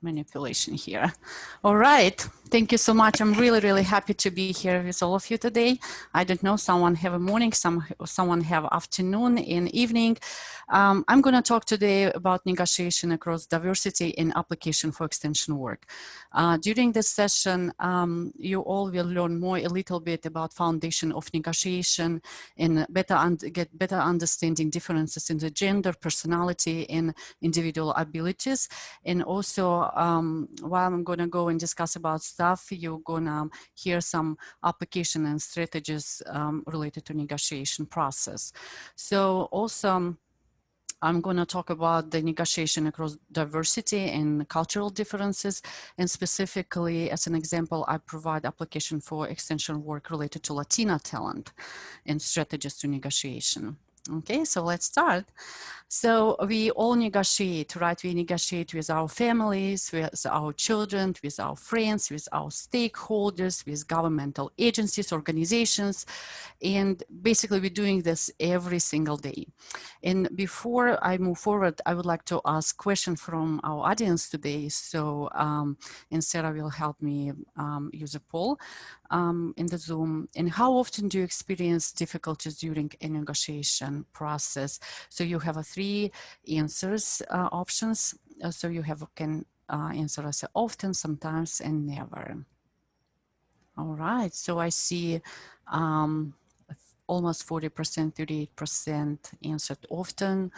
manipulation here. All right. Thank you so much. I'm really, really happy to be here with all of you today. I don't know, someone have a morning, someone have afternoon and evening. I'm going to talk today about negotiation across diversity in application for extension work. During this session, you all will learn more a little bit about foundation of negotiation and get better understanding differences in the gender, personality, and individual abilities. And also, while I'm going to go and discuss about stuff, you're going to hear some application and strategies related to negotiation process. So also, I'm going to talk about the negotiation across diversity and cultural differences. And specifically, as an example, I provide application for extension work related to Latino talent and strategies to negotiation. Okay, so let's start. So we all negotiate, right? We negotiate with our families, with our children, with our friends, with our stakeholders, with governmental agencies, organizations, and basically we're doing this every single day. And before I move forward, I would like to ask a question from our audience today. So, and Sarah will help me use a poll in the Zoom. And how often do you experience difficulties during a negotiation process? So you have a three answers options. So you can answer as often, sometimes, and never. All right, so I see almost 40%, 38% answered often,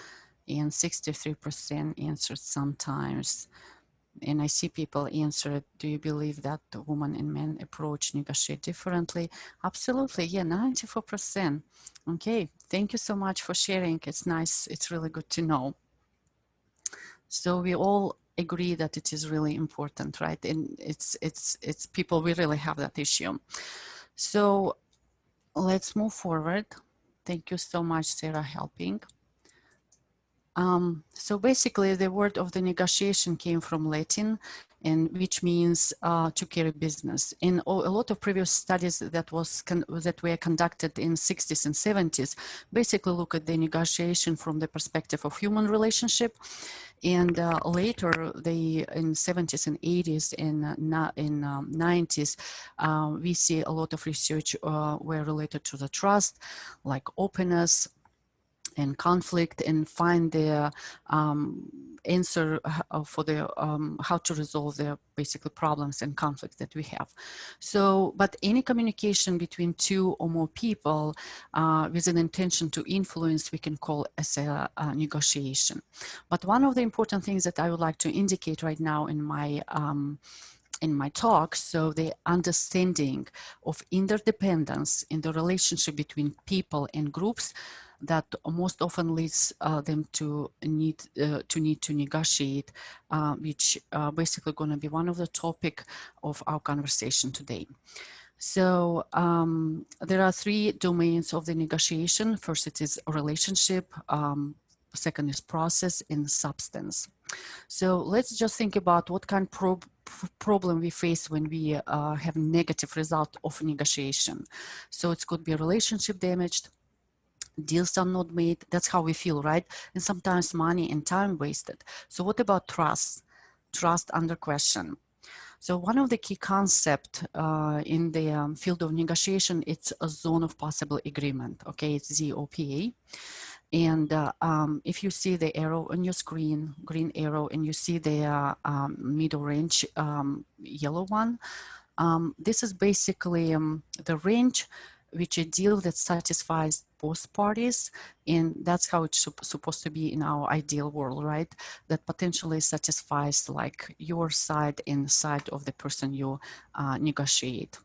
and 63% answered sometimes. And I see people answer, do you believe that the women and men approach negotiate differently? Absolutely, yeah, 94%. Okay, thank you so much for sharing. It's nice, it's really good to know. So we all agree that it is really important, right? And it's people, we really have that issue. So let's move forward. Thank you so much, Sarah, helping. So basically, the word of the negotiation came from Latin, and which means to carry business. In a lot of previous studies that were conducted in 60s and 70s, basically look at the negotiation from the perspective of human relationship. And later, in 70s and 80s and in 90s, we see a lot of research were related to the trust, like openness and conflict, and find the answer for the how to resolve the basically problems and conflicts that we have. So, but any communication between two or more people with an intention to influence, we can call as a negotiation. But one of the important things that I would like to indicate right now in my talk, so the understanding of interdependence in the relationship between people and groups that most often leads them to need to negotiate, which basically going to be one of the topic of our conversation today. So there are three domains of the negotiation. First, it is relationship. Second is process and substance. So let's just think about what kind of problem we face when we have negative result of negotiation. So it could be a relationship damaged, deals are not made. That's how we feel, right? And sometimes money and time wasted. So what about trust? Trust under question. So one of the key concepts in the field of negotiation, it's a zone of possible agreement. Okay, it's ZOPA. And if you see the arrow on your screen, green arrow, and you see the middle range, yellow one, this is basically the range which a deal that satisfies both parties, and that's how it's supposed to be in our ideal world, right? That potentially satisfies like your side and the side of the person you negotiate.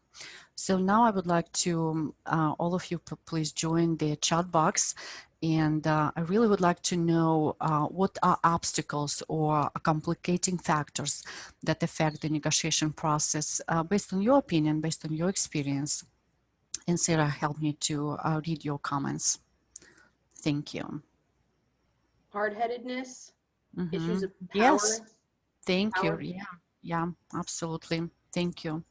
So now I would like to, all of you please join the chat box. And I really would like to know what are obstacles or complicating factors that affect the negotiation process based on your opinion, based on your experience. And Sarah, help me to read your comments. Thank you. Hard-headedness, issues of power. Yes, thank you. Yeah, absolutely. Thank you.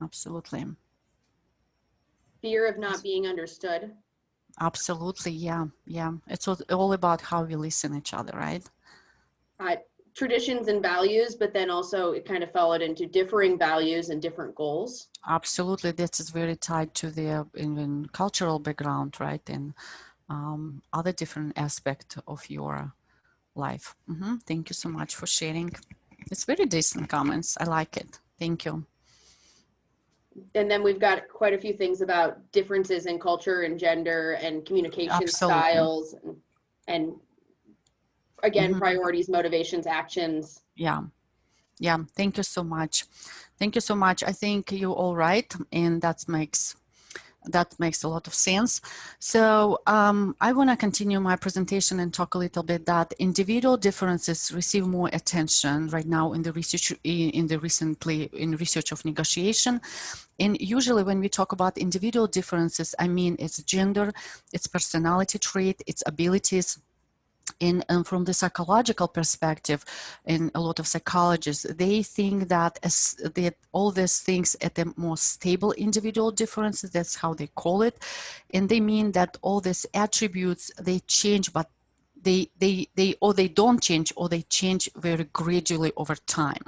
Absolutely. Fear of not being understood. Absolutely, yeah. It's all about how we listen to each other, right? traditions and values, but then also it kind of followed into differing values and different goals. Absolutely, this is very tied to the in cultural background, right, and other different aspect of your life. Thank you so much for sharing. It's very decent comments. I like it. Thank you. And then we've got quite a few things about differences in culture and gender and communication Absolutely. styles and again, priorities, motivations, actions. Yeah. Thank you so much. Thank you so much. I think you're all right, and that makes a lot of sense. So I want to continue my presentation and talk a little bit that individual differences receive more attention right now in the research in research of negotiation. And usually when we talk about individual differences, I mean it's gender, it's personality trait, it's abilities. And from the psychological perspective, and a lot of psychologists, they think that all these things at the more stable individual differences, that's how they call it. And they mean that all these attributes, they change, but they don't change, or they change very gradually over time.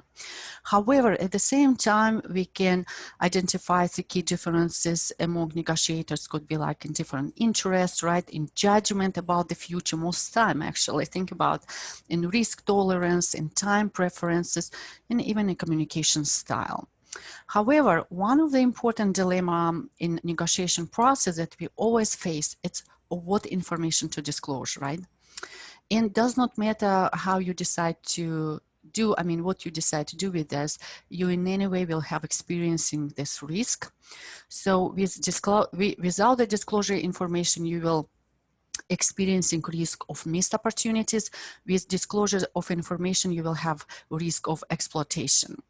However, at the same time, we can identify the key differences among negotiators could be like in different interests, right? In judgment about the future, most time actually, think about in risk tolerance, in time preferences, and even in communication style. However, one of the important dilemma in negotiation process that we always face, it's what information to disclose, right? And it does not matter how you decide to do, I mean, what you decide to do with this, you in any way will have experiencing this risk. So without the disclosure information, you will experiencing risk of missed opportunities. With disclosure of information, you will have risk of exploitation.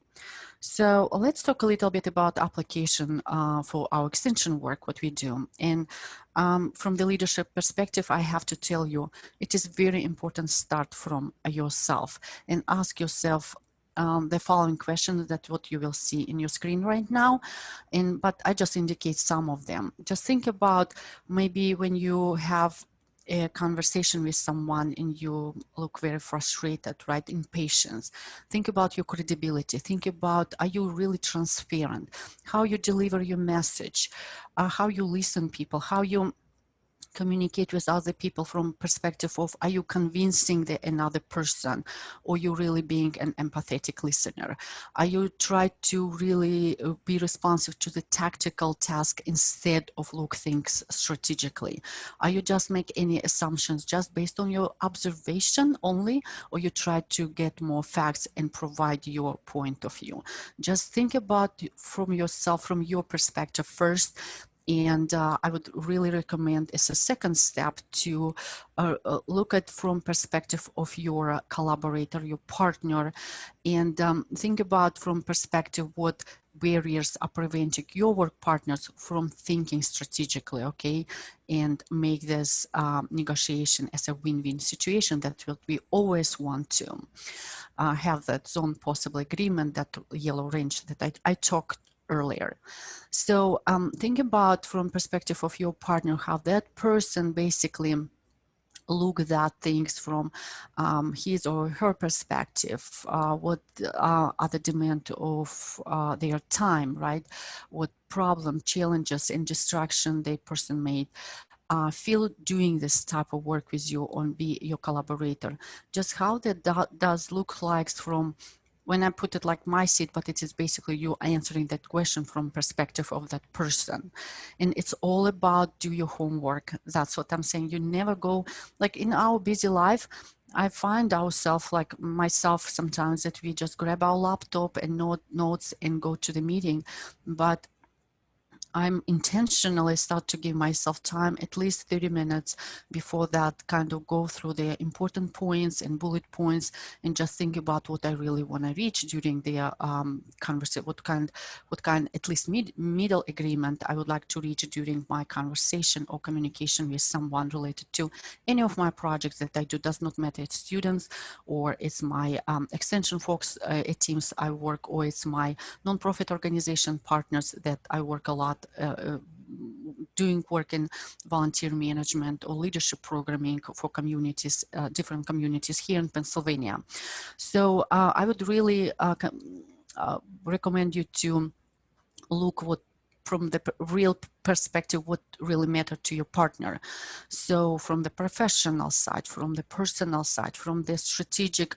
So let's talk a little bit about application for our extension work, what we do. And from the leadership perspective, I have to tell you, it is very important to start from yourself and ask yourself the following questions that what you will see in your screen right now. But I just indicate some of them. Just think about maybe when you have a conversation with someone and you look very frustrated, right? Impatience. Think about your credibility. Think about, are you really transparent? How you deliver your message, how you listen people, how you communicate with other people from perspective of, are you convincing another person, or you really being an empathetic listener? Are you try to really be responsive to the tactical task instead of look things strategically? Are you just make any assumptions just based on your observation only, or you try to get more facts and provide your point of view? Just think about from yourself, from your perspective first. And I would really recommend as a second step to look at from perspective of your collaborator, your partner, and think about from perspective what barriers are preventing your work partners from thinking strategically, okay? And make this negotiation as a win-win situation that we always want to have that zone possible agreement, that yellow range that I talked earlier. So think about from perspective of your partner, how that person basically look at things from his or her perspective, what are the demand of their time, right? What problem, challenges, and distraction the person made feel doing this type of work with you or be your collaborator. Just how that does look like from, when I put it like my seat, but it is basically you answering that question from perspective of that person. And it's all about do your homework. That's what I'm saying. You never go, like in our busy life, I find ourselves, like myself sometimes, that we just grab our laptop and notes and go to the meeting. But I'm intentionally start to give myself time, at least 30 minutes before that, kind of go through the important points and bullet points and just think about what I really want to reach during the conversation, what kind, at least middle agreement I would like to reach during my conversation or communication with someone related to any of my projects that I do. Does not matter, it's students or it's my extension folks, teams I work, or it's my nonprofit organization partners that I work a lot doing work in volunteer management or leadership programming for communities, different communities here in Pennsylvania. So I would really recommend you to look from the real perspective, what really mattered to your partner. So from the professional side, from the personal side, from the strategic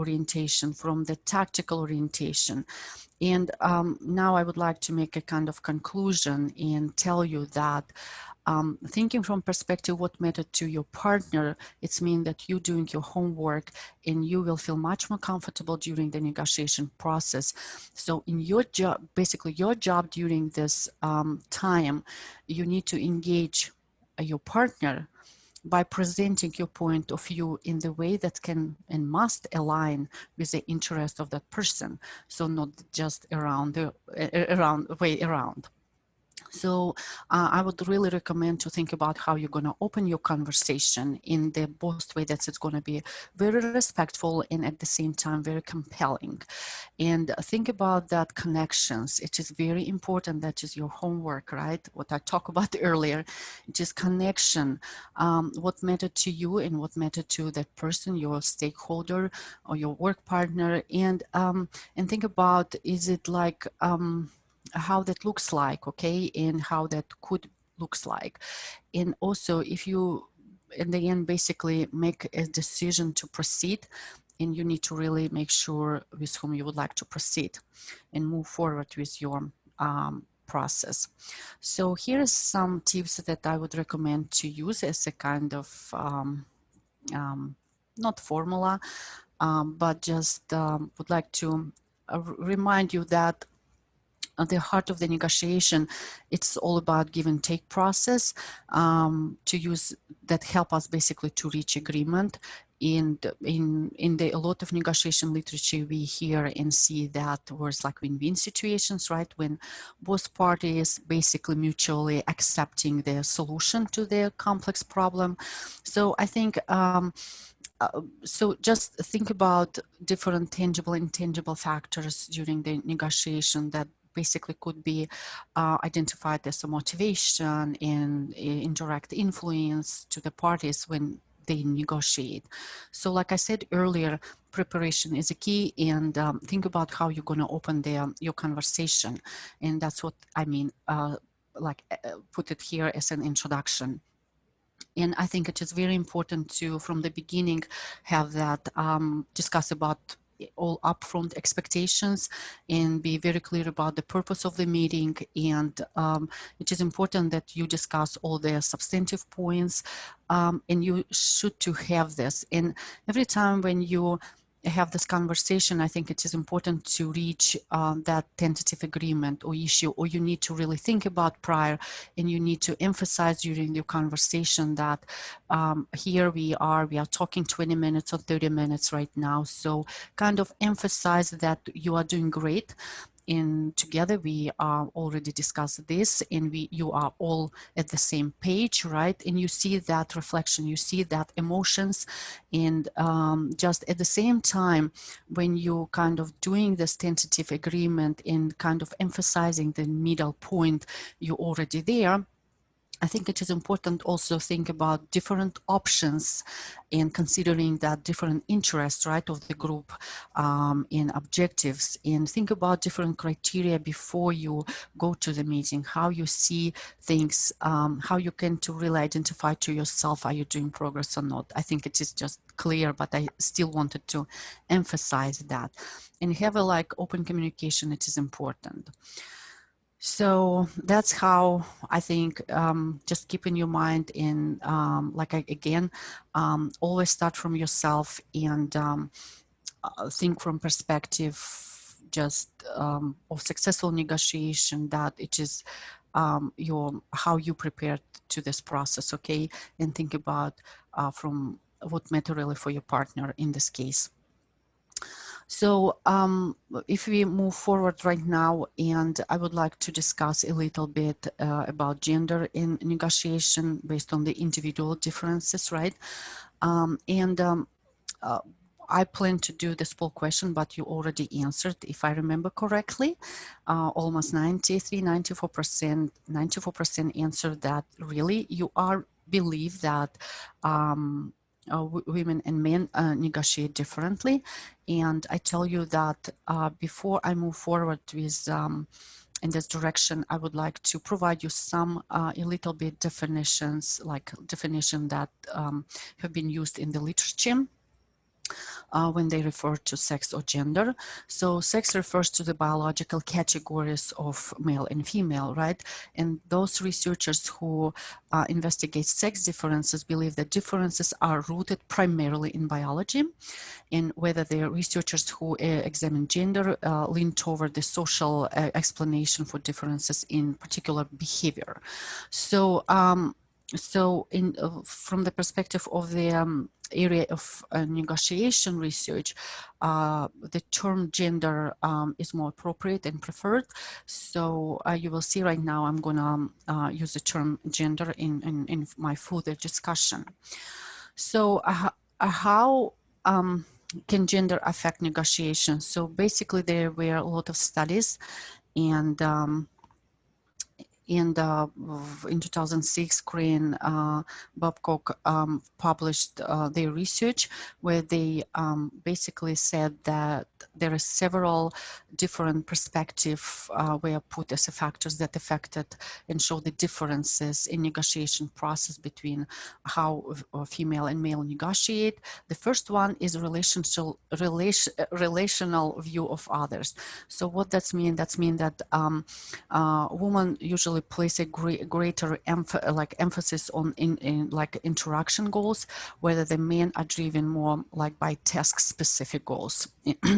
orientation, from the tactical orientation. And now I would like to make a kind of conclusion and tell you that thinking from perspective what mattered to your partner, it's mean that you doing your homework and you will feel much more comfortable during the negotiation process. So in your job, basically your job during this time, you need to engage your partner by presenting your point of view in the way that can and must align with the interest of that person. So not just way around. So I would really recommend to think about how you're going to open your conversation in the best way that it's going to be very respectful and at the same time very compelling. And think about that connections. It is very important. That is your homework, right? What I talked about earlier, it is connection. What mattered to you and what mattered to that person, your stakeholder or your work partner. And think about, is it like, how that looks like, okay, and how that could looks like. And also if you in the end basically make a decision to proceed, and you need to really make sure with whom you would like to proceed and move forward with your process. So here's some tips that I would recommend to use as a kind of not formula, but just would like to remind you that at the heart of the negotiation, it's all about give and take process to use that help us basically to reach agreement. And in a lot of negotiation literature, we hear and see that words like win-win situations, right? When both parties basically mutually accepting the solution to their complex problem. So I think so just think about different tangible and intangible factors during the negotiation that basically could be identified as a motivation and indirect influence to the parties when they negotiate. So like I said earlier, preparation is a key, and think about how you're going to open your conversation. And that's what I mean, put it here as an introduction. And I think it is very important to, from the beginning, have that discuss about all upfront expectations and be very clear about the purpose of the meeting. And it is important that you discuss all the substantive points, and you should to have this. And every time when you have this conversation, I think it is important to reach that tentative agreement or issue, or you need to really think about prior, and you need to emphasize during your conversation that here we are talking 20 minutes or 30 minutes right now. So kind of emphasize that you are doing great. And together we already discussed this, and you are all at the same page, right? And you see that reflection, you see that emotions, and just at the same time, when you kind of doing this tentative agreement and kind of emphasizing the middle point, you're already there. I think it is important also think about different options and considering that different interests, right, of the group and objectives, and think about different criteria before you go to the meeting, how you see things, how you can to really identify to yourself, are you doing progress or not. I think it is just clear, but I still wanted to emphasize that. And have a open communication, it is important. So that's how I think, just keep in your mind in, again, always start from yourself and think from perspective just of successful negotiation, that it is how you prepared to this process, okay? And think about from what matter really for your partner in this case. So if we move forward right now, and I would like to discuss a little bit about gender in negotiation based on the individual differences, right? I plan to do this poll question, but you already answered, if I remember correctly, almost 94% answered that really you are believe that women and men negotiate differently. And I tell you that before I move forward with in this direction, I would like to provide you some a little bit definitions, like definition that have been used in the literature. When they refer to sex or gender. So sex refers to the biological categories of male and female, right? And those researchers who investigate sex differences believe that differences are rooted primarily in biology, and whether the researchers who examine gender lean toward the social explanation for differences in particular behavior. So from the perspective of the area of negotiation research, the term gender is more appropriate and preferred. So you will see right now I'm going to use the term gender in my further discussion. So how can gender affect negotiations? So basically there were a lot of studies, and in 2006, Crane, Babcock published their research where they basically said that there are several different perspectives were put as factors that affected and show the differences in negotiation process between how female and male negotiate. The first one is relational view of others. So what that means? That means that women usually place a greater emphasis on like interaction goals, whether the men are driven more like by task specific goals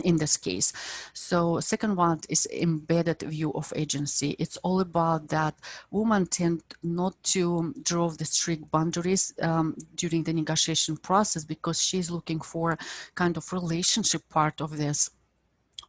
in this case. So second one is embedded view of agency. It's all about that women tend not to draw the strict boundaries during the negotiation process because she's looking for kind of relationship part of this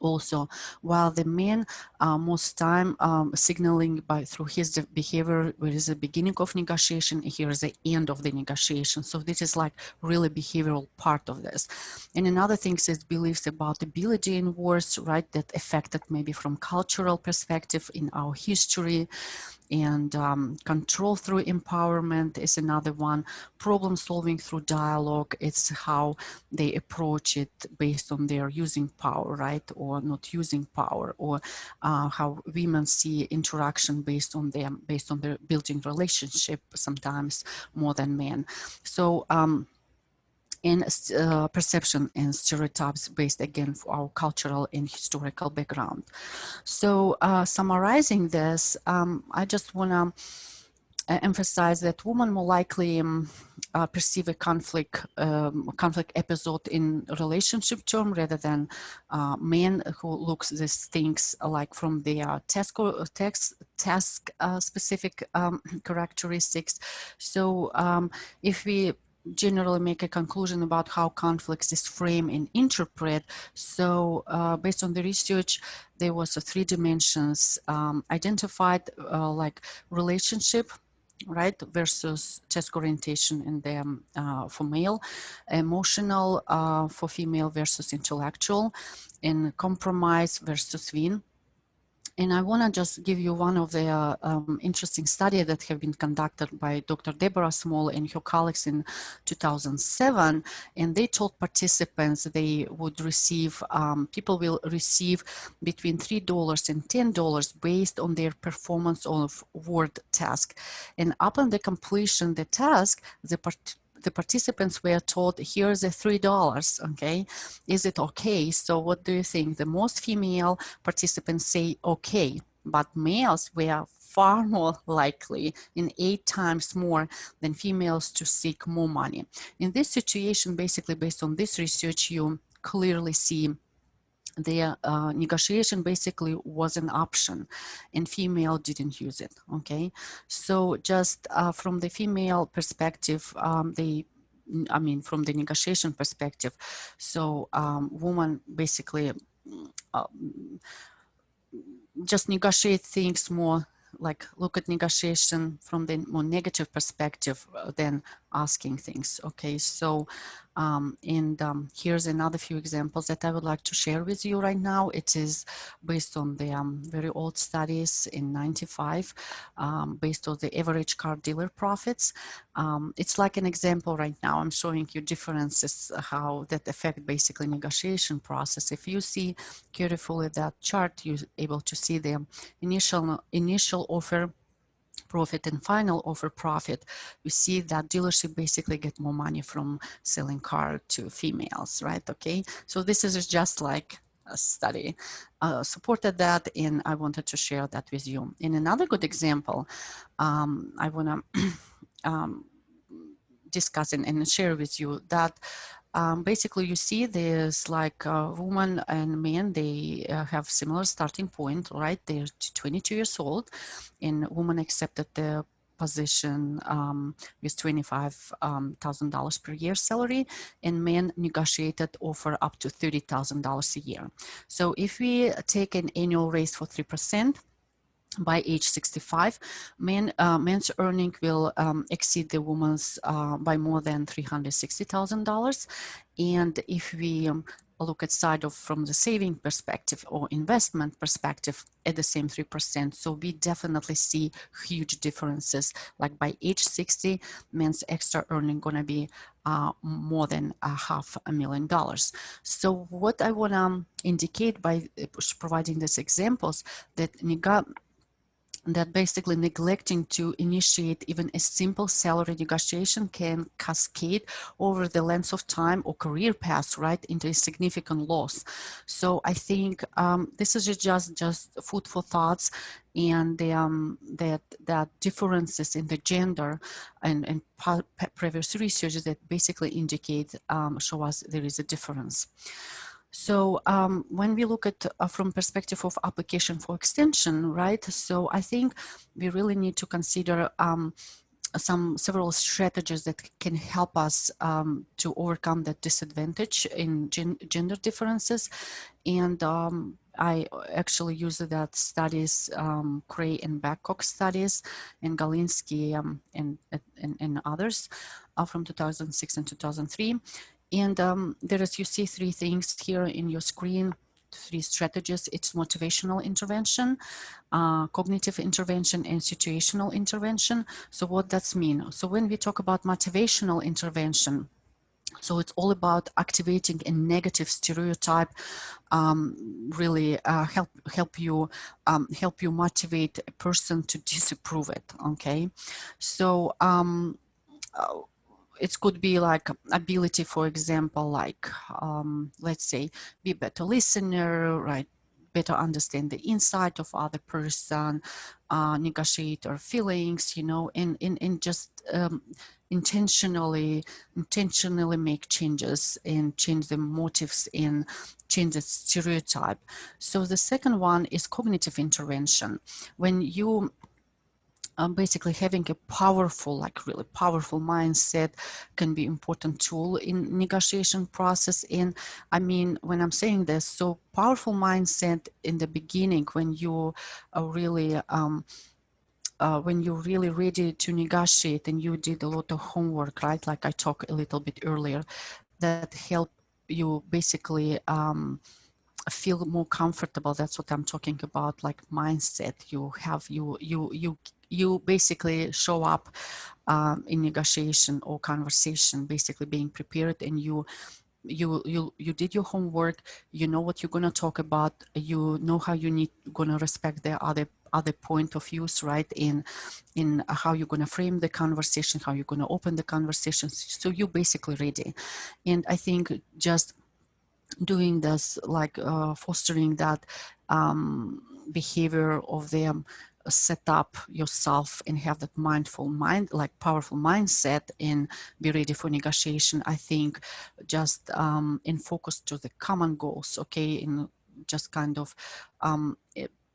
also, while the men most time signaling through his behavior where is the beginning of negotiation, here is the end of the negotiation. So this is like really behavioral part of this. And another thing is beliefs about ability in wars, right, that affected maybe from cultural perspective in our history. And control through empowerment is another one. Problem solving through dialogue, it's how they approach it based on their using power, right, or not using power, or how women see interaction based on their building relationship, sometimes more than men. So in perception and stereotypes based again for our cultural and historical background. So summarizing this, I just want to emphasize that women more likely perceive a conflict episode in relationship term rather than men who looks these things like from their task specific characteristics. So if we generally make a conclusion about how conflicts is framed and interpret. So based on the research, there was a 3 dimensions identified like relationship, right, versus task orientation in them for male, emotional for female versus intellectual, and compromise versus win. And I want to just give you one of the interesting studies that have been conducted by Dr. Deborah Small and her colleagues in 2007. And they told participants they would receive, people will receive between $3 and $10 based on their performance of word task. And upon the completion of the task, the participants were told, here's the $3, okay? Is it okay? So what do you think? The most female participants say okay, but males were far more likely, in 8 times more than females, to seek more money. In this situation, basically based on this research, you clearly see the negotiation basically was an option and female didn't use it, okay? So just from the female perspective, from the negotiation perspective, so women basically just negotiate things more, like look at negotiation from the more negative perspective than asking things. Okay, so here's another few examples that I would like to share with you right now. It is based on the very old studies in 95, based on the average car dealer profits. It's like an example right now. I'm showing you differences, how that affect basically negotiation process. If you see carefully that chart, you're able to see the initial offer profit and final offer profit. You see that dealership basically get more money from selling car to females, right? Okay, so this is just like a study supported that, and I wanted to share that with you. In another good example, I want to discuss and share with you that basically you see there's like woman and man, they have similar starting point, right? They're 22 years old, and woman accepted the position with $25,000 per year salary, and man negotiated offer up to $30,000 a year. So if we take an annual raise for 3%, by age 65, men's earning will exceed the woman's by more than $360,000. And if we look at side of from the saving perspective or investment perspective at the same 3%, so we definitely see huge differences. Like by age 60, men's extra earning gonna be more than $500,000. So what I want to indicate by providing these examples, that basically neglecting to initiate even a simple salary negotiation can cascade over the length of time or career path, right, into a significant loss. So I think this is just food for thoughts, and that differences in the gender and previous research that basically indicate show us there is a difference. So when we look at from perspective of application for extension, right? So I think we really need to consider several strategies that can help us to overcome that disadvantage in gender differences. And I actually use that studies, Cray and Babcock studies, and Galinsky and others from 2006 and 2003. And there is, you see three things here in your screen, three strategies. It's motivational intervention, cognitive intervention, and situational intervention. So what does mean? So when we talk about motivational intervention, so it's all about activating a negative stereotype, really help you motivate a person to disapprove it. Okay, so it could be like ability, for example, like let's say be better listener, right? Better understand the insight of other person, negotiate our feelings, you know, and just intentionally make changes and change the motives and change the stereotype. So the second one is cognitive intervention. When you basically having a powerful, like really powerful mindset can be important tool in negotiation process. And I mean, when I'm saying this, so powerful mindset in the beginning, when you are really when you're really ready to negotiate and you did a lot of homework, right? Like I talked a little bit earlier, that help you basically feel more comfortable. That's what I'm talking about, like mindset. You have you basically show up in negotiation or conversation, basically being prepared, and you did your homework. You know what you're gonna talk about. You know how you need gonna respect the other point of views, right? In how you're gonna frame the conversation, how you're gonna open the conversation. So you're basically ready. And I think just doing this, like fostering that behavior of them, set up yourself and have that mindful mind, like powerful mindset, and be ready for negotiation. I think just in focus to the common goals, okay, in just kind of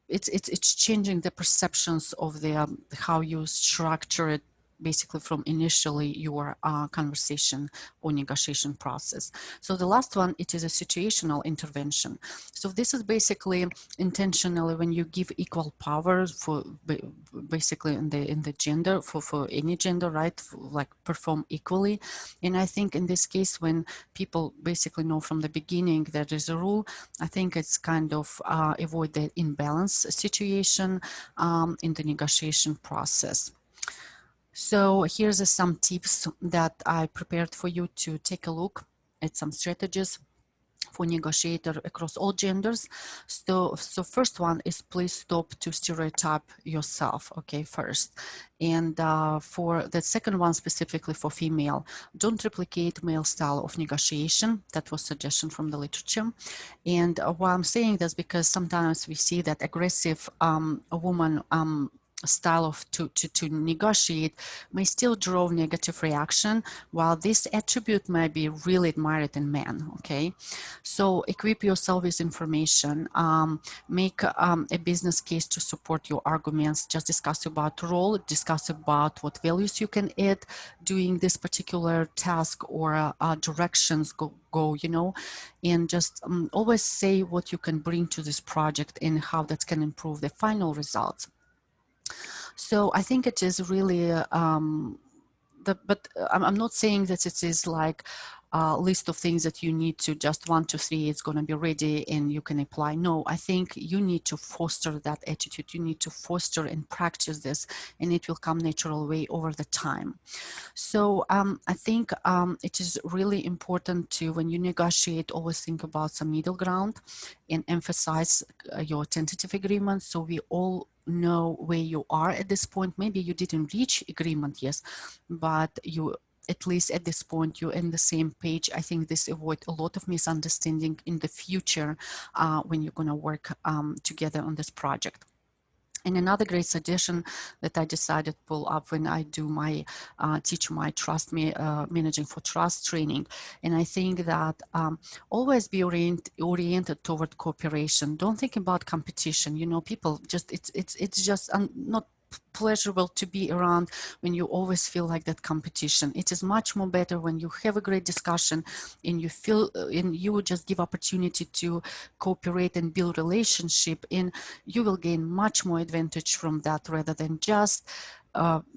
it's changing the perceptions of the how you structure it basically from initially your conversation or negotiation process. So the last one, it is a situational intervention. So this is basically intentionally when you give equal power for basically in the gender for any gender, right? Like perform equally. And I think in this case, when people basically know from the beginning that there's a rule, I think it's kind of avoid the imbalance situation in the negotiation process. So here's some tips that I prepared for you to take a look at some strategies for negotiator across all genders. So first one is please stop to stereotype yourself, okay, first. And for the second one, specifically for female, don't replicate male style of negotiation. That was suggestion from the literature. And why I'm saying this, because sometimes we see that aggressive woman style of to negotiate may still draw negative reaction, while this attribute may be really admired in men, okay? So equip yourself with information, make a business case to support your arguments, just discuss about role, discuss about what values you can add doing this particular task or directions go, you know, and just always say what you can bring to this project and how that can improve the final results. So I think it is really, but I'm not saying that it is like a list of things that you need to just 1, 2, 3, it's going to be ready and you can apply. No, I think you need to foster that attitude. You need to foster and practice this, and it will come natural way over the time. So I think it is really important to, when you negotiate, always think about some middle ground and emphasize your tentative agreement. So we all know where you are at this point. Maybe you didn't reach agreement, yes, but you, at least at this point, you're in the same page. I think this avoid a lot of misunderstanding in the future when you're going to work together on this project. And another great suggestion that I decided to pull up when I do my teach my trust managing for trust training, and I think that always be oriented toward cooperation. Don't think about competition. You know, people just it's just not pleasurable to be around when you always feel like that competition. It is much more better when you have a great discussion and you feel and you just give opportunity to cooperate and build relationship, and you will gain much more advantage from that rather than just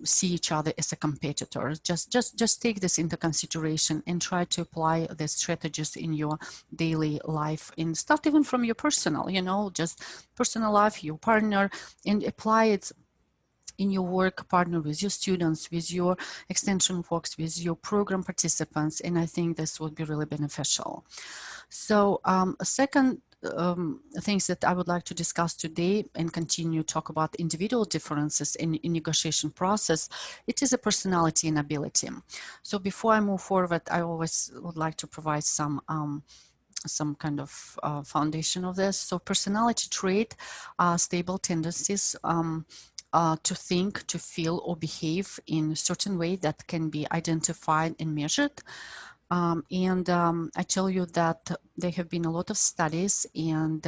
see each other as a competitor. Just take this into consideration and try to apply the strategies in your daily life, and start even from your personal, you know, just personal life, your partner, and apply it in your work, partner with your students, with your extension folks, with your program participants, and I think this would be really beneficial. So second things that I would like to discuss today and continue talk about individual differences in negotiation process, it is a personality and ability. So before I move forward, I always would like to provide some kind of foundation of this. So personality trait, stable tendencies, to think, to feel, or behave in a certain way that can be identified and measured. I tell you that there have been a lot of studies and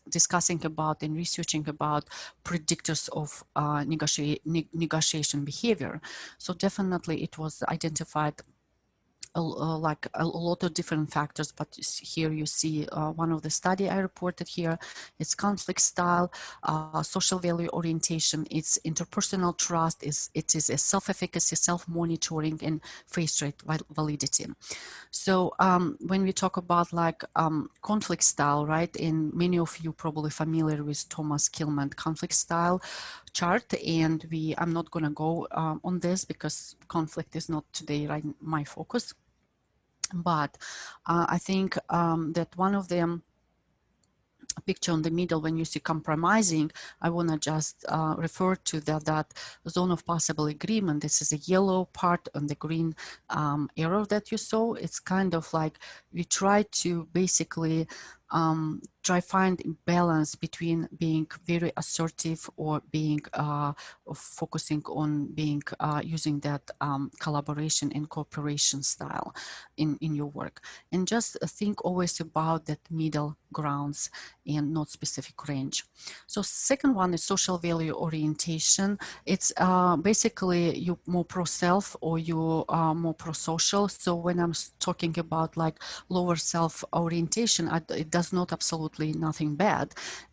discussing about and researching about predictors of negotiation behavior. So definitely it was identified like a lot of different factors, but here you see one of the study I reported here. It's conflict style, social value orientation, it's interpersonal trust, it is a self-efficacy, self-monitoring, and face rate validity. So when we talk about like conflict style, right, and many of you probably familiar with Thomas-Kilmann conflict style chart, and I'm not going to go on this because conflict is not today right my focus. But I think that one of them picture on the middle, when you see compromising, I want to just refer to that zone of possible agreement. This is a yellow part on the green arrow that you saw. It's kind of like we try to basically try find balance between being very assertive or being focusing on being using that collaboration and cooperation style in your work. And just think always about that middle grounds and not specific range. So second one is social value orientation. It's basically you more pro-self or you are more pro-social. So when I'm talking about like lower self orientation, it does not absolutely nothing bad.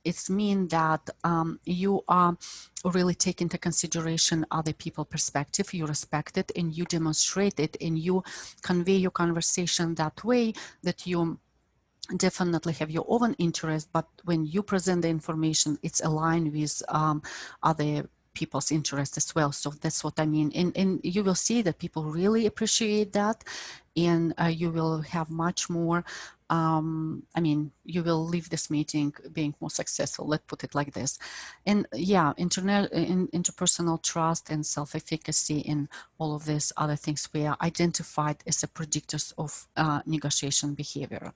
It's mean that you are really take into consideration other people's perspective, you respect it and you demonstrate it and you convey your conversation that way that you definitely have your own interest, but when you present the information, it's aligned with other people's interest as well. So that's what I mean. And you will see that people really appreciate that, and you will have much more I mean, you will leave this meeting being more successful, let's put it like this. And yeah, interpersonal trust and self-efficacy and all of these other things were identified as the predictors of negotiation behavior.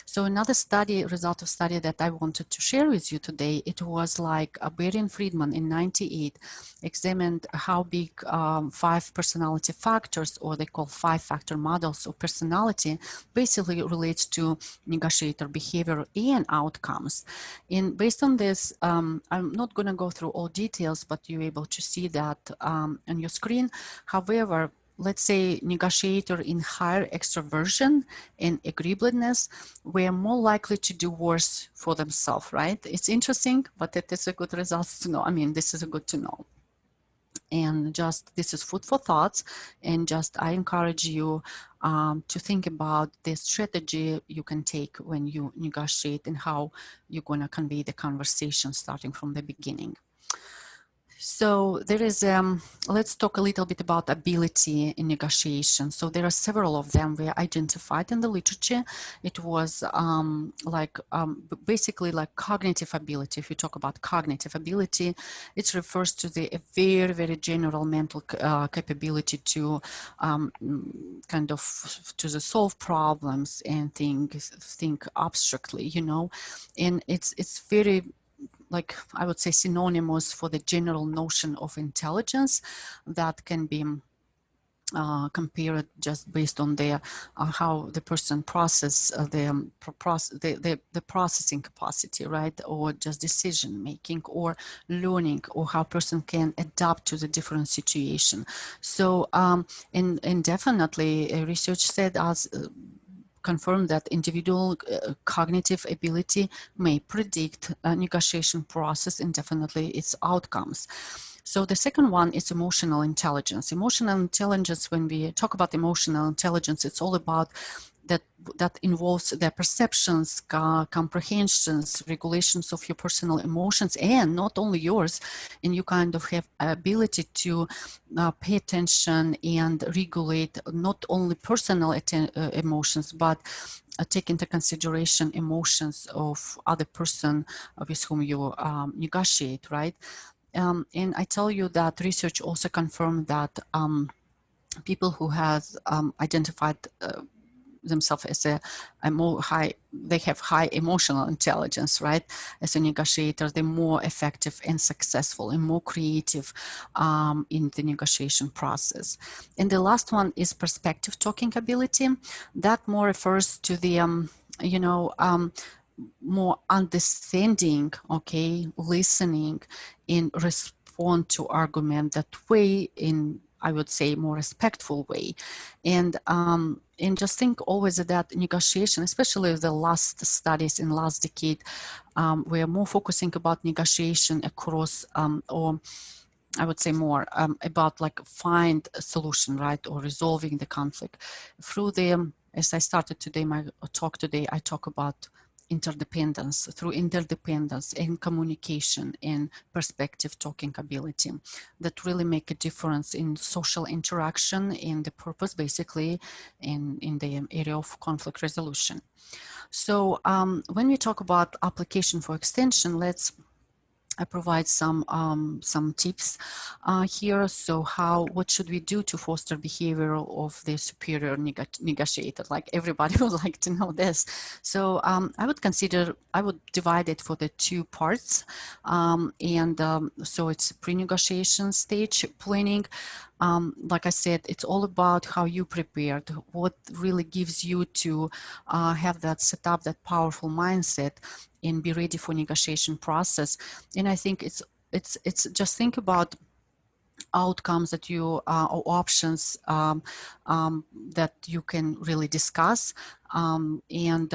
So another study, result of study that I wanted to share with you today, it was like Barry and Friedman in '98 examined how big 5 personality factors, or they call 5-factor models of personality, basically relates to negotiator behavior and outcomes. And based on this, I'm not going to go through all details, but you're able to see that on your screen. However, let's say negotiator in higher extroversion and agreeableness were more likely to do worse for themselves, right? It's interesting, but it is a good result to know. I mean, this is a good to know. And just this is food for thoughts, and just I encourage you to think about the strategy you can take when you negotiate and how you're going to convey the conversation starting from the beginning. So there is, let's talk a little bit about ability in negotiation. So there are several of them were identified in the literature. It was basically like cognitive ability. If you talk about cognitive ability, it refers to the very, very general mental capability to kind of to solve problems and think abstractly, you know, and it's very, like I would say, synonymous for the general notion of intelligence that can be compared just based on the how the person process the processing capacity, right, or just decision making or learning, or how person can adapt to the different situation. So and definitely research said as confirm that individual cognitive ability may predict a negotiation process and definitely its outcomes. So the second one is emotional intelligence. Emotional intelligence, when we talk about emotional intelligence, it's all about that involves their perceptions, comprehensions, regulations of your personal emotions, and not only yours, and you kind of have ability to pay attention and regulate not only personal emotions, but take into consideration emotions of other person with whom you negotiate, right? And I tell you that research also confirmed that people who has identified themselves as a more high, they have high emotional intelligence, right? As a negotiator, they're more effective and successful and more creative in the negotiation process. And the last one is perspective talking ability. That more refers to the, more understanding, okay, listening, and respond to argument that way in, I would say, more respectful way. And just think always that negotiation, especially the last studies in last decade, we are more focusing about negotiation across, or I would say more about like find a solution, right, or resolving the conflict through the, as I started today, my talk today, I talk about interdependence, through interdependence and communication and perspective talking ability that really make a difference in social interaction, in the purpose basically, in the area of conflict resolution. So when we talk about application for extension, I provide some tips here. So what should we do to foster behavior of the superior negotiator? Like everybody would like to know this. So I would divide it for the 2 parts. So it's pre-negotiation stage planning. Like I said, it's all about how you prepared, what really gives you to have that set up, that powerful mindset, and be ready for negotiation process. And I think it's just think about outcomes that you or options that you can really discuss, and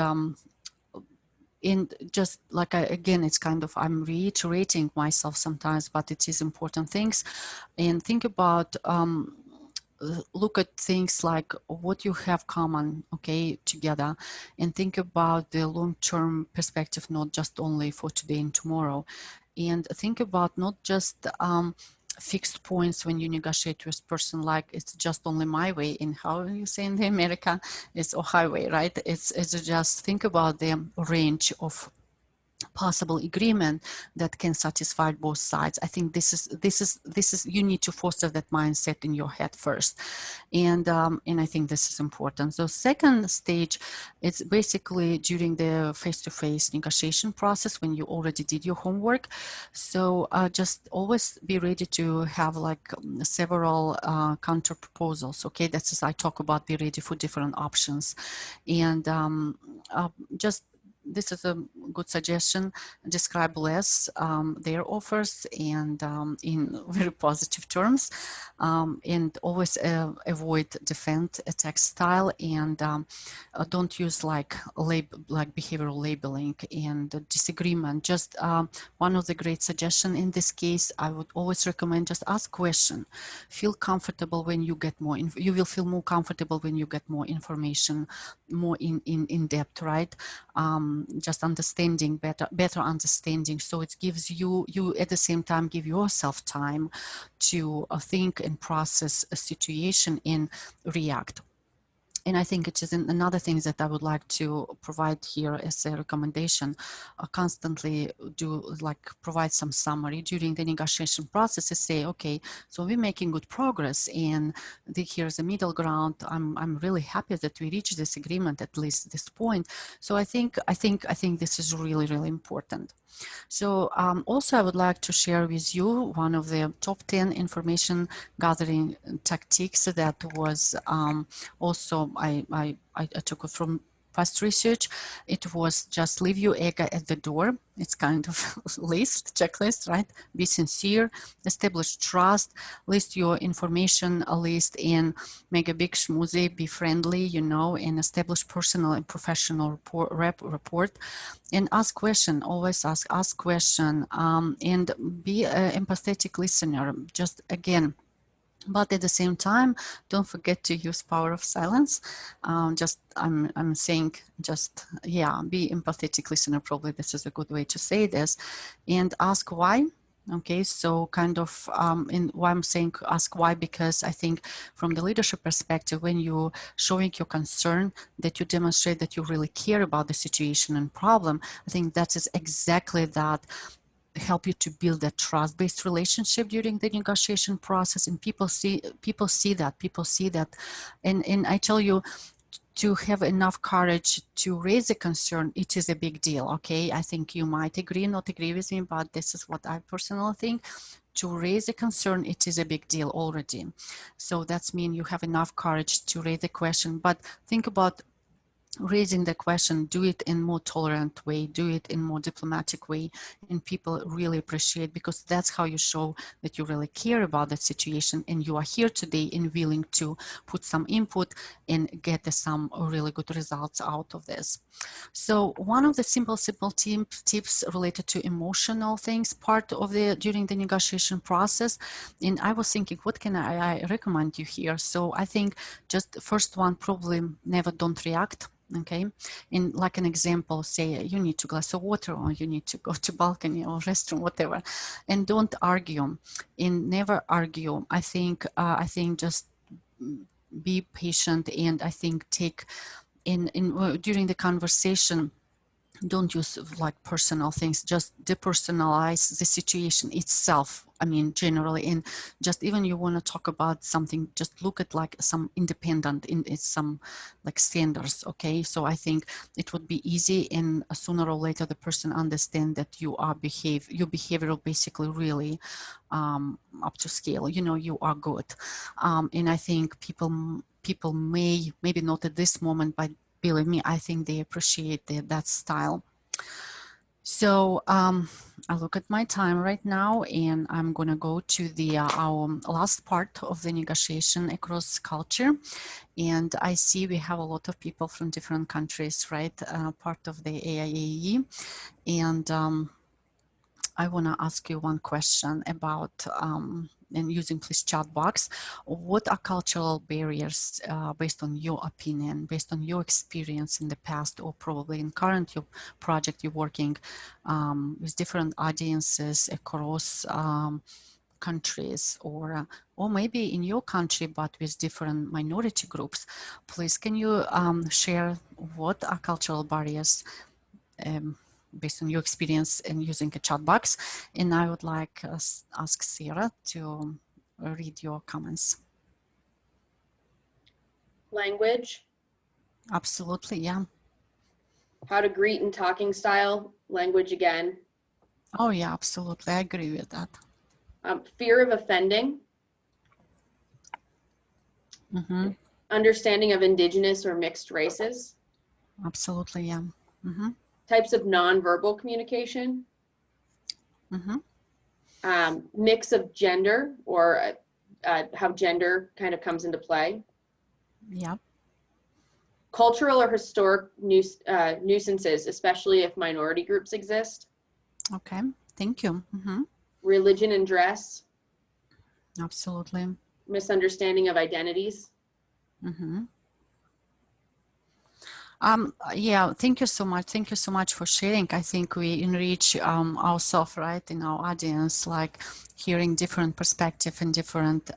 just like again, it's kind of, I'm reiterating myself sometimes, but it is important things. And think about look at things like what you have common, okay, together, and think about the long-term perspective, not just only for today and tomorrow. And think about not just fixed points when you negotiate with person, like it's just only my way, in how you say in the America, it's a highway, right? It's just think about the range of possible agreement that can satisfy both sides. I think this is you need to foster that mindset in your head first, and I think this is important. So second stage, it's basically during the face-to-face negotiation process when you already did your homework. So just always be ready to have like several counter proposals. Okay, that's as I talk about, be ready for different options, and just this is a good suggestion. Describe less their offers, and in very positive terms, and always avoid defend attack style, and don't use like behavioral labeling and disagreement. Just one of the great suggestion in this case, I would always recommend just ask question. Feel comfortable when you get more. You will feel more comfortable when you get more information, more in depth, right? Just understanding, better understanding. So it gives you at the same time give yourself time to think and process a situation and react. And I think it is another thing that I would like to provide here as a recommendation, constantly do like provide some summary during the negotiation process to say, okay, so we're making good progress, and here's a middle ground. I'm really happy that we reached this agreement, at least this point. So I think this is really, really important. So also I would like to share with you one of the top 10 information gathering tactics that was also I took it from past research. It was just leave your ego at the door. It's kind of checklist, right? Be sincere, establish trust, list your information list, and make a big schmoozy, be friendly, and establish personal and professional rapport, and ask question, always ask question, and be an empathetic listener, just again. But at the same time, don't forget to use power of silence. I'm saying just, yeah, be empathetic listener. Probably this is a good way to say this, and ask why. Okay, so kind of in why I'm saying ask why, because I think from the leadership perspective, when you're showing your concern, that you demonstrate that you really care about the situation and problem, I think that is exactly that help you to build that trust-based relationship during the negotiation process. And people see that, and I tell you, to have enough courage to raise a concern, it is a big deal. Okay, I think you might agree, not agree with me, but this is what I personally think. To raise a concern, it is a big deal already. So that's mean you have enough courage to raise the question. But think about raising the question, do it in more tolerant way, do it in more diplomatic way, and people really appreciate, because that's how you show that you really care about that situation, and you are here today and willing to put some input and get some really good results out of this. So one of the simple tips related to emotional things, part of during the negotiation process, and I was thinking, what can I recommend you here? So I think just first one, probably never don't react. Okay, in like an example, say you need a glass of water, or you need to go to balcony or restroom, whatever, and don't argue, and never argue. I think just be patient, and I think take in during the conversation, don't use like personal things, just depersonalize the situation itself. I mean, generally, and just even you want to talk about something, just look at like some independent in some like standards. Okay, so I think it would be easy, and sooner or later the person understand that you are your behavioral basically really up to scale. You know, you are good, and I think people may maybe not at this moment, but believe me, I think they appreciate that style. So I look at my time right now, and I'm going to go to the our last part of the negotiation across culture. And I see we have a lot of people from different countries, right? Part of the AIAE. And I want to ask you one question about, and using please chat box, what are cultural barriers based on your opinion, based on your experience in the past, or probably in current your project you're working with different audiences across countries, or maybe in your country but with different minority groups. Please, can you share what are cultural barriers based on your experience in using a chat box? And I would like ask Sarah to read your comments. Language. Absolutely, yeah. How to greet and talking style. Language again. Oh yeah, absolutely, I agree with that. Fear of offending. Mm-hmm. Understanding of indigenous or mixed races. Absolutely, yeah. Mm-hmm. Types of nonverbal communication. Mm-hmm. Mix of gender, or how gender kind of comes into play. Yeah. Cultural or historic nuisances, especially if minority groups exist. Okay, thank you. Mm-hmm. Religion and dress. Absolutely. Misunderstanding of identities. Mm-hmm. Yeah, thank you so much. Thank you so much for sharing. I think we enrich ourselves, right, in our audience, like hearing different perspective and different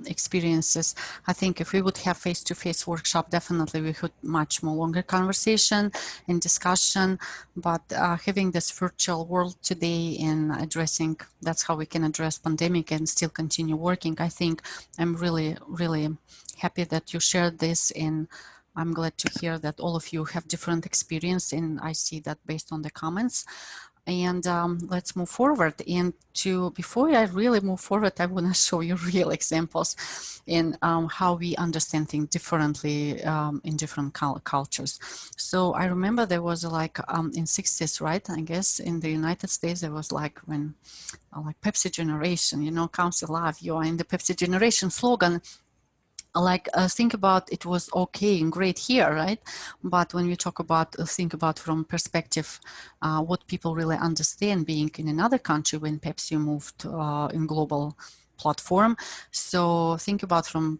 experiences. I think if we would have face-to-face workshop, definitely we could much more longer conversation and discussion. But having this virtual world today and addressing, that's how we can address pandemic and still continue working. I think I'm really, really happy that you shared this, and I'm glad to hear that all of you have different experience, and I see that based on the comments. And let's move forward. And before I really move forward, I want to show you real examples in how we understand things differently in different cultures. So I remember there was like in 60s, right? I guess in the United States, there was like when like Pepsi generation, you know, comes alive. You are in the Pepsi generation slogan. Like think about it was okay and great here, right? But when we talk about think about from perspective what people really understand being in another country when Pepsi moved in global platform. So think about from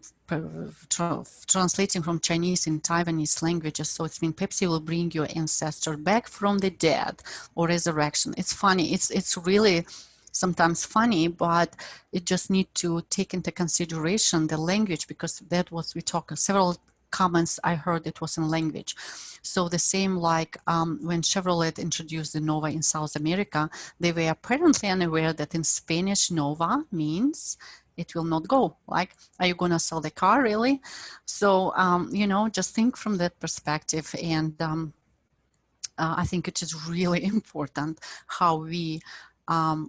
translating from Chinese and Taiwanese languages. So it's mean Pepsi will bring your ancestor back from the dead, or resurrection. It's funny. It's really sometimes funny, but it just need to take into consideration the language, because that was we talk several comments I heard it was in language. So the same like when Chevrolet introduced the Nova in South America, they were apparently unaware that in Spanish Nova means it will not go. Like, are you going to sell the car really? So you know, just think from that perspective. And I think it is really important how we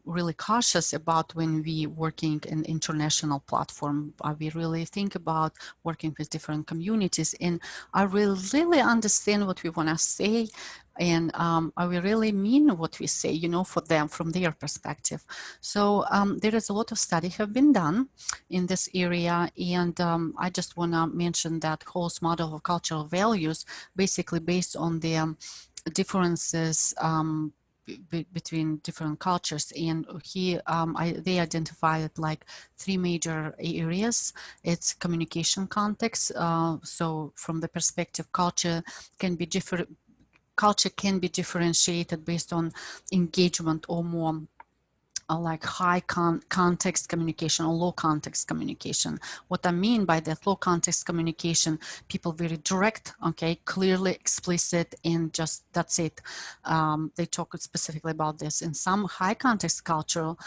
really cautious about when we working in international platform. We really think about working with different communities, and I really understand what we want to say, and we really mean what we say, you know, for them from their perspective. So there is a lot of study have been done in this area, and I just want to mention that Hall's model of cultural values, basically based on the differences between different cultures, and they identified like three major areas. It's communication context. So from the perspective, culture can be differentiated based on engagement or more like high context communication or low context communication. What I mean by that low context communication, people very direct, okay, clearly explicit, and just that's it. They talk specifically about this. In some high context cultural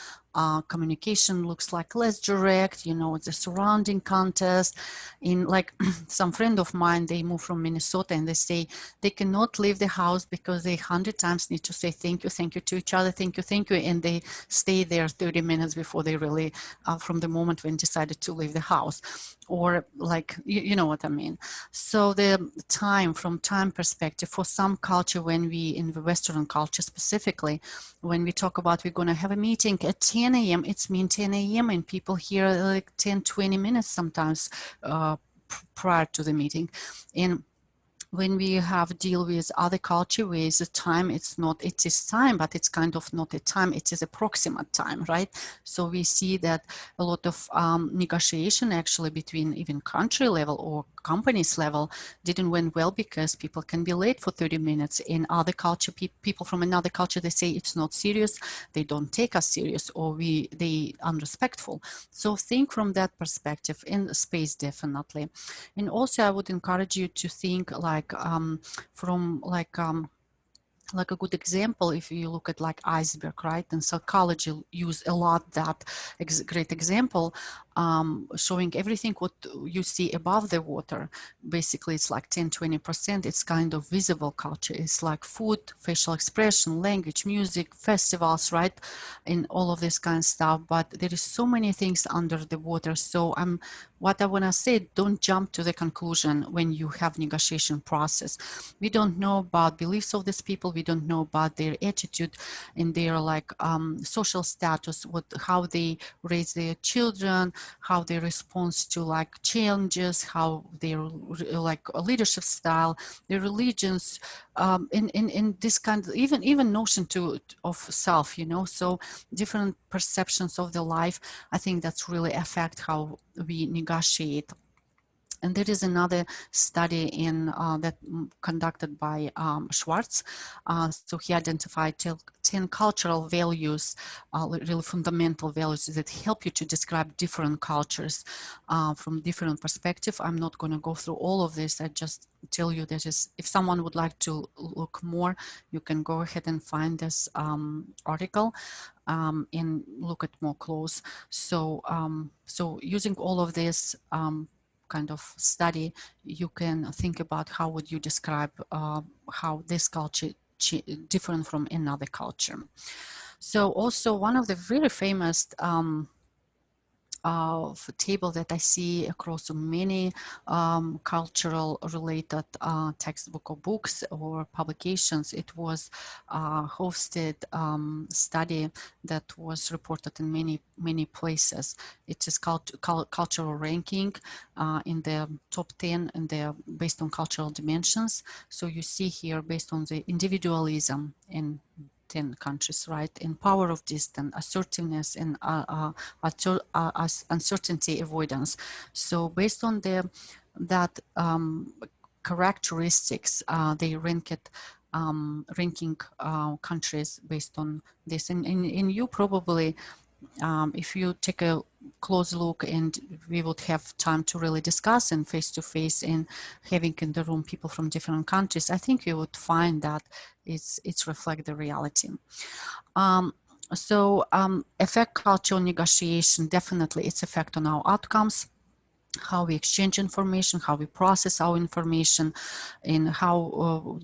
communication looks like less direct, you know, it's a surrounding context. In like some friend of mine, they moved from Minnesota, and they say they cannot leave the house because they 100 times need to say thank you to each other, thank you, and they stay there 30 minutes before they really, from the moment when decided to leave the house, or like, you know what I mean. So the time, from time perspective, for some culture, when we, in the Western culture specifically, when we talk about we're going to have a meeting at 10 a.m., it's mean 10 a.m. and people here like 10, 20 minutes sometimes prior to the meeting. And when we have deal with other culture ways, the time, it's not, it is time, but it's kind of not a time, it is approximate time, right? So we see that a lot of negotiation actually between even country level or companies level didn't went well because people can be late for 30 minutes. In other culture, people from another culture, they say it's not serious, they don't take us serious, or they unrespectful. So think from that perspective. In space, definitely. And also I would encourage you to think like from like a good example, if you look at like iceberg, right? And psychology use a lot that great example, showing everything what you see above the water. Basically, it's like 10-20%. It's kind of visible culture. It's like food, facial expression, language, music, festivals, right? And all of this kind of stuff. But there is so many things under the water. So what I want to say, don't jump to the conclusion when you have negotiation process. We don't know about beliefs of these people. We don't know about their attitude and their like social status, how they raise their children, how they respond to like changes, how their like leadership style, their religions, in this kind of even notion of self, you know. So different perceptions of the life, I think that's really affect how we negotiate. And there is another study in that conducted by Schwartz. So he identified 10 cultural values, really fundamental values that help you to describe different cultures from different perspective. I'm not going to go through all of this. I just tell you that if someone would like to look more, you can go ahead and find this article and look at more close. So, so using all of this kind of study, you can think about how would you describe how this culture different from another culture. So also one of the very famous table that I see across many cultural related textbook or books or publications. It was hosted study that was reported in many places. It is called cultural ranking in the top 10 and they're based on cultural dimensions. So you see here based on the individualism in 10 countries, right? In power of distance, assertiveness, and uncertainty avoidance. So based on that characteristics, they ranked ranking countries based on this. And you probably, if you take a close look, and we would have time to really discuss and face-to-face and having in the room people from different countries, I think you would find that it's reflect the reality. Effect cultural negotiation, definitely its effect on our outcomes, how we exchange information, how we process our information, and how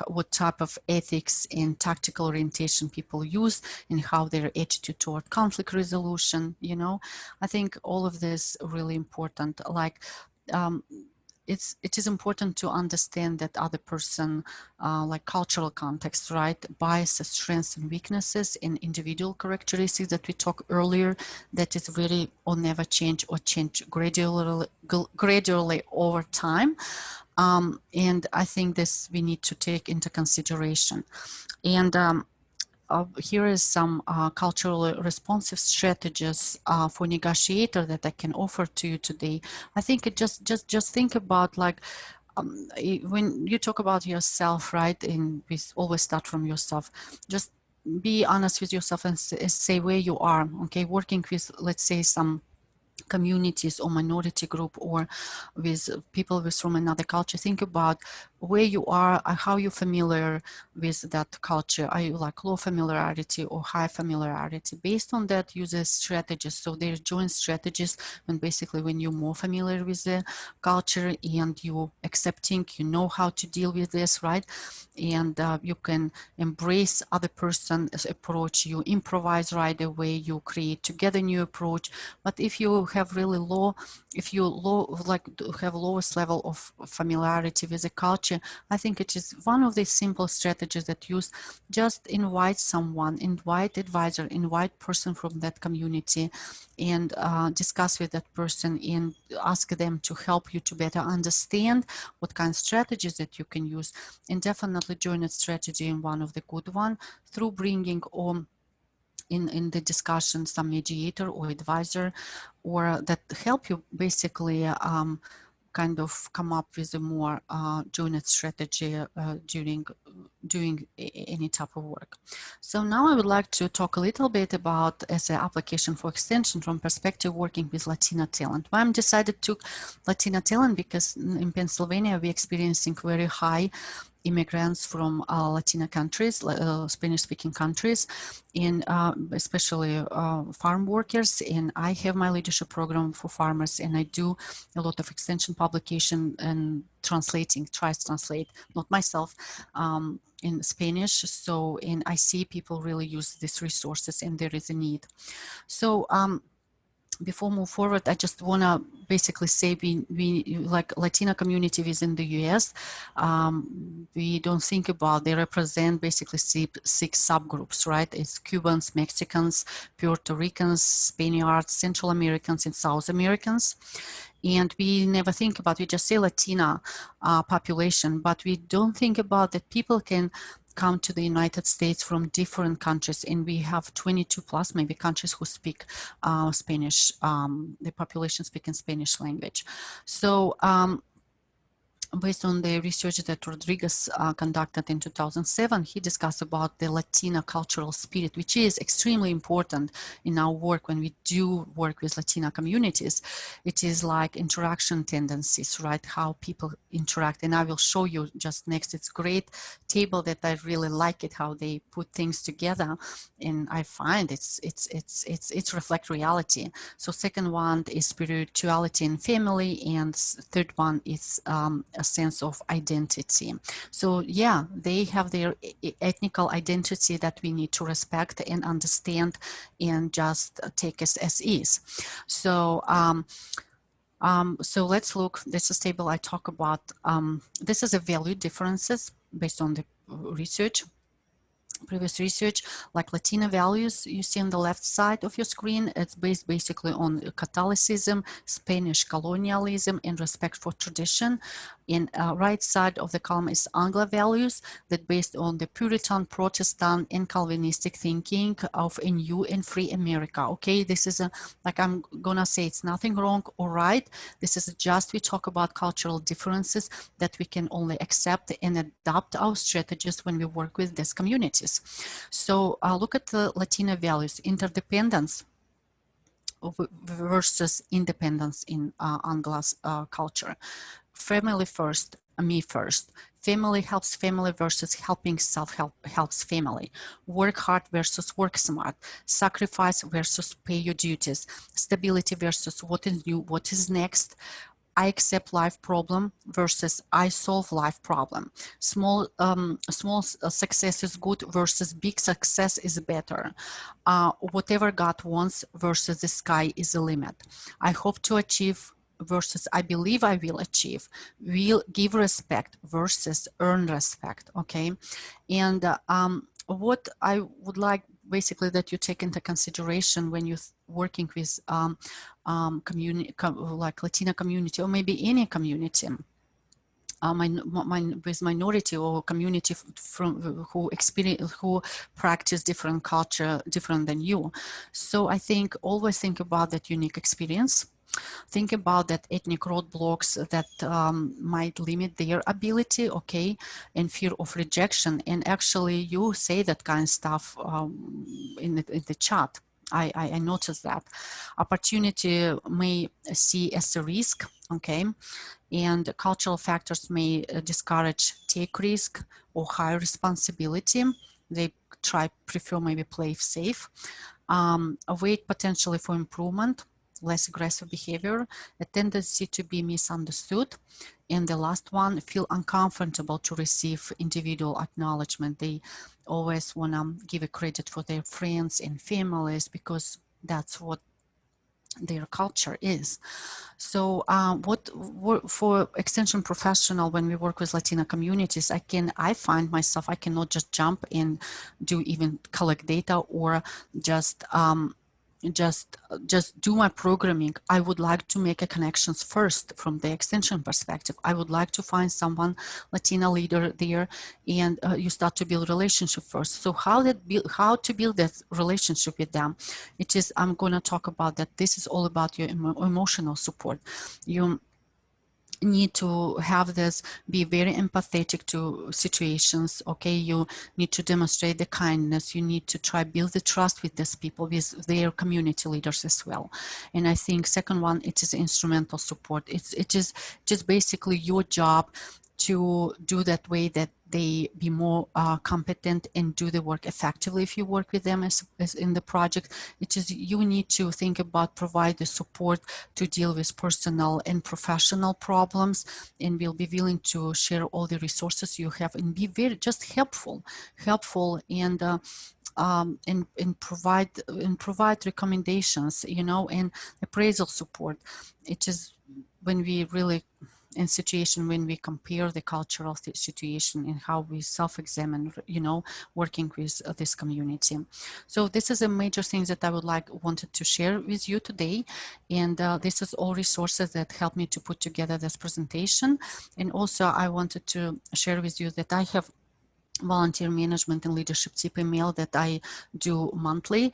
what type of ethics and tactical orientation people use, and how their attitude toward conflict resolution. You know, I think all of this really important. Like, it is important to understand that other person, like cultural context, right? Biases, strengths, and weaknesses, and individual characteristics that we talked earlier, that is very or never change or change gradually over time. And I think this we need to take into consideration. And here is some culturally responsive strategies for negotiator that I can offer to you today. I think it just think about like when you talk about yourself, right? And we always start from yourself. Just be honest with yourself and say where you are, okay? Working with, let's say, some communities or minority group, or with people with from another culture, think about where you are, how you're familiar with that culture. Are you like low familiarity or high familiarity? Based on that, use a strategies. So there's joint strategies, and basically when you're more familiar with the culture and you accepting, you know how to deal with this, right? And you can embrace other person's approach, you improvise right away, you create together new approach. But if you have really low, if you have lowest level of familiarity with the culture, I think it is one of the simple strategies that use. Just invite someone, invite advisor, invite person from that community, and discuss with that person and ask them to help you to better understand what kind of strategies that you can use. And definitely join a strategy in one of the good one through bringing on in the discussion some mediator or advisor, or that help you basically kind of come up with a more joint strategy during doing any type of work. So now I would like to talk a little bit about as an application for extension from perspective working with Latino talent. Why I'm decided to Latino talent, because in Pennsylvania we're experiencing very high immigrants from Latina countries, Spanish-speaking countries, and especially farm workers. And I have my leadership program for farmers, and I do a lot of extension publication and translating, tries to translate, not myself, in Spanish. So, and I see people really use these resources, and there is a need. So, before move forward, I just want to basically say we like Latino community within the US, we don't think about, they represent basically six subgroups, right? It's Cubans, Mexicans, Puerto Ricans, Spaniards, Central Americans, and South Americans. And we never think about, we just say Latina population, but we don't think about that people can come to the United States from different countries, and we have 22 plus maybe countries who speak Spanish, the population speaking Spanish language. So based on the research that Rodriguez conducted in 2007, he discussed about the Latino cultural spirit, which is extremely important in our work when we do work with Latina communities. It is like interaction tendencies, right? How people interact. And I will show you just next. It's great table that I really like it, how they put things together. And I find it's reflect reality. So second one is spirituality and family. And third one is a sense of identity. So yeah, they have their ethnical identity that we need to respect and understand and just take as is. So so let's look, this is table I talk about. This is a value differences based on the research, previous research, like Latina values you see on the left side of your screen. It's based basically on Catholicism, Spanish colonialism, and respect for tradition. In right side of the column is Anglo values that based on the Puritan, Protestant, and Calvinistic thinking of a new and free America. Okay, this is a, like I'm gonna say, it's nothing wrong or right. This is just, we talk about cultural differences that we can only accept and adapt our strategies when we work with these communities. So look at the Latina values, interdependence versus independence in Anglo culture. Family first, me first. Family helps family versus helping self-help helps family. Work hard versus work smart. Sacrifice versus pay your duties. Stability versus what is new, what is next. I accept life problem versus I solve life problem. Small success is good versus big success is better. Whatever God wants versus the sky is the limit. I hope to achieve versus I believe I will achieve. Will give respect versus earn respect. Okay, and what I would like basically that you take into consideration when you're working with community, like Latina community, or maybe any community, with minority or community from who experience, who practice different culture, different than you. So I think always think about that unique experience. think about that ethnic roadblocks that might limit their ability, okay, and fear of rejection. And actually, you say that kind of stuff in the chat. I noticed that. Opportunity may see as a risk, okay, and cultural factors may discourage take risk or high responsibility. They prefer maybe play safe. Wait potentially for improvement, less aggressive behavior, a tendency to be misunderstood, and the last one, feel uncomfortable to receive individual acknowledgement. They always want to give a credit for their friends and families because that's what their culture is. So for extension professional, when we work with Latina communities, I find myself, I cannot just jump and do even collect data or just do my programming. I would like to make a connections first from the extension perspective. I would like to find someone, Latina leader there, and you start to build relationship first. So how to build that relationship with them? It is, I'm going to talk about that. This is all about your emotional support. You need to have this, be very empathetic to situations, okay? You need to demonstrate the kindness. You need to try build the trust with these people, with their community leaders as well. And I think second one, it is instrumental support. It is just basically your job to do that way that they be more competent and do the work effectively. If you work with them as in the project, it is, you need to think about provide the support to deal with personal and professional problems, and will be willing to share all the resources you have and be very just helpful and provide recommendations, you know, and appraisal support. It is when we really in situation when we compare the culture of the situation and how we self-examine, you know, working with this community. So this is a major thing that I wanted to share with you today. And this is all resources that helped me to put together this presentation. And also I wanted to share with you that I have volunteer management and leadership tip email that I do monthly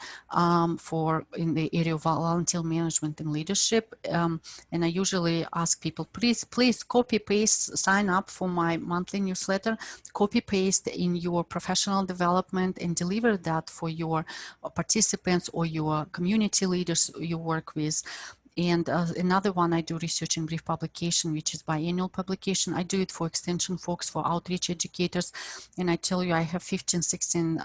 for in the area of volunteer management and leadership. And I usually ask people, please copy paste, sign up for my monthly newsletter, copy paste in your professional development and deliver that for your participants or your community leaders you work with. And another one, I do research and brief publication, which is biannual publication. I do it for extension folks, for outreach educators. And I tell you, I have 15, 16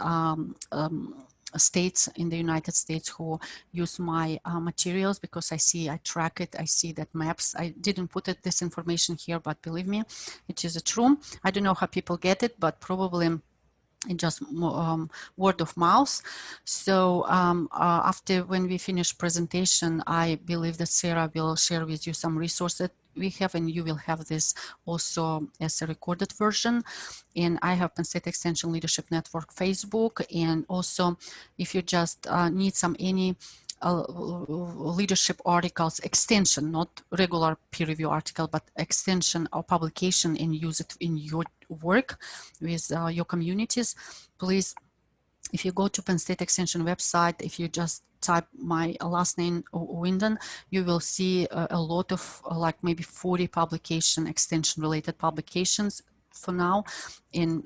states in the United States who use my materials because I track it, I see that maps. I didn't put this information here, but believe me, it is true. I don't know how people get it, but probably just word of mouth. So after when we finish presentation, I believe that Sarah will share with you some resources we have, and you will have this also as a recorded version. And I have Penn State Extension Leadership Network Facebook, and also if you just need any leadership articles, extension, not regular peer review article, but extension or publication, and use it in your work with your communities, please, if you go to Penn State Extension website, if you just type my last name, Windon, you will see a lot of like maybe 40 extension related publications for now, in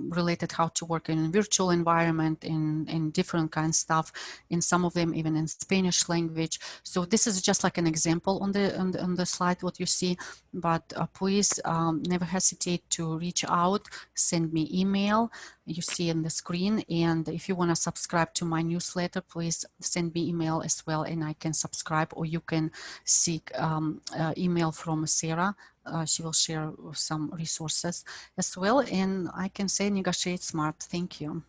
related how to work in a virtual environment, in different kind of stuff, in some of them even in Spanish language. So this is just like an example on the slide what you see, but please never hesitate to reach out, send me email, you see on the screen. And if you want to subscribe to my newsletter, please send me email as well, and I can subscribe, or you can seek email from Sarah. She will share some resources as well. And I can say negotiate smart. Thank you.